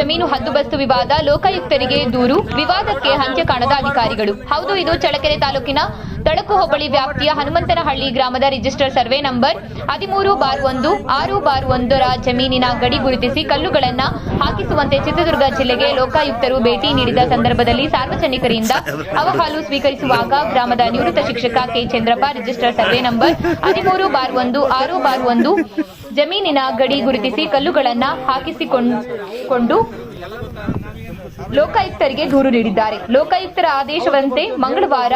ಜಮೀನು ಹದ್ದುಬಸ್ತು ವಿವಾದ, ಲೋಕಾಯುಕ್ತರಿಗೆ ದೂರು, ವಿವಾದಕ್ಕೆ ಅಂತ್ಯ ಕಾಣದ ಅಧಿಕಾರಿಗಳು. ಹೌದು, ಇದು ಚಳ್ಳಕೆರೆ ತಾಲೂಕಿನ ತಳಕು ಹೋಬಳಿ ವ್ಯಾಪ್ತಿಯ ಹನುಮಂತನಹಳ್ಳಿ ಗ್ರಾಮದ ರಿಜಿಸ್ಟರ್ ಸರ್ವೆ ನಂಬರ್ 13/1 6/1 ಜಮೀನಿನ ಗಡಿ ಗುರುತಿಸಿ ಕಲ್ಲುಗಳನ್ನು ಹಾಕಿಸುವಂತೆ ಚಿತ್ರದುರ್ಗ ಜಿಲ್ಲೆಗೆ ಲೋಕಾಯುಕ್ತರು ಭೇಟಿ ನೀಡಿದ ಸಂದರ್ಭದಲ್ಲಿ ಸಾರ್ವಜನಿಕರಿಂದ ಅಹವಾಲು ಸ್ವೀಕರಿಸುವಾಗ ಗ್ರಾಮದ ನಿವೃತ್ತ ಶಿಕ್ಷಕ K Chandrappa register survey number 13/1 6/1 ಜಮೀನಿನ ಗಡಿ ಗುರುತಿಸಿ ಕಲ್ಲುಗಳನ್ನು ಹಾಕಿಸಿಕೊಂಡು ಲೋಕಾಯುಕ್ತರಿಗೆ ದೂರು ನೀಡಿದ್ದಾರೆ. ಲೋಕಾಯುಕ್ತರ ಆದೇಶವಂತೆ ಮಂಗಳವಾರ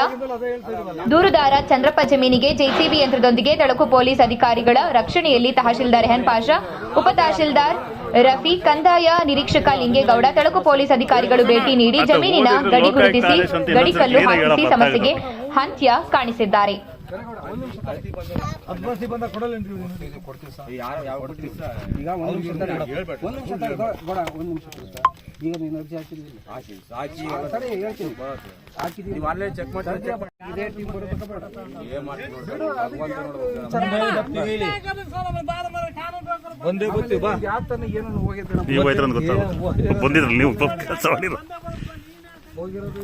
ದೂರುದಾರ ಚಂದ್ರಪ್ಪ ಜಮೀನಿಗೆ ಜೆಸಿಬಿ ಯಂತ್ರದೊಂದಿಗೆ ತಳಕು ಪೊಲೀಸ್ ಅಧಿಕಾರಿಗಳ ರಕ್ಷಣೆಯಲ್ಲಿ ತಹಶೀಲ್ದಾರ್ ರೆಹನ್ ಪಾಷಾ, ಉಪ ತಹಶೀಲ್ದಾರ್ ರಫಿ, ಕಂದಾಯ ನಿರೀಕ್ಷಕ ಲಿಂಗೇಗೌಡ, ತಳಕು ಪೊಲೀಸ್ ಅಧಿಕಾರಿಗಳು ಭೇಟಿ ನೀಡಿ ಜಮೀನಿನ ಗಡಿ ಗುರುತಿಸಿ ಗಡಿ ಕಲ್ಲು ಹಾಕಿಸಿ ಸಮಸ್ಯೆಗೆ ಅಂತ್ಯ ಕಾಣಿಸಿದ್ದಾರೆ. ಈಗ ನೀನು ಅರ್ಜಿ ಒಂದೇ ಗೊತ್ತಿ ಬಾ ಏನು ಹೋಗಿದ್ರೆ ಬಂದಿದ್ರಲ್ಲ ನೀವು ಕೆಲಸ ಮಾಡಿರೋ ಹೋಗಿರೋದು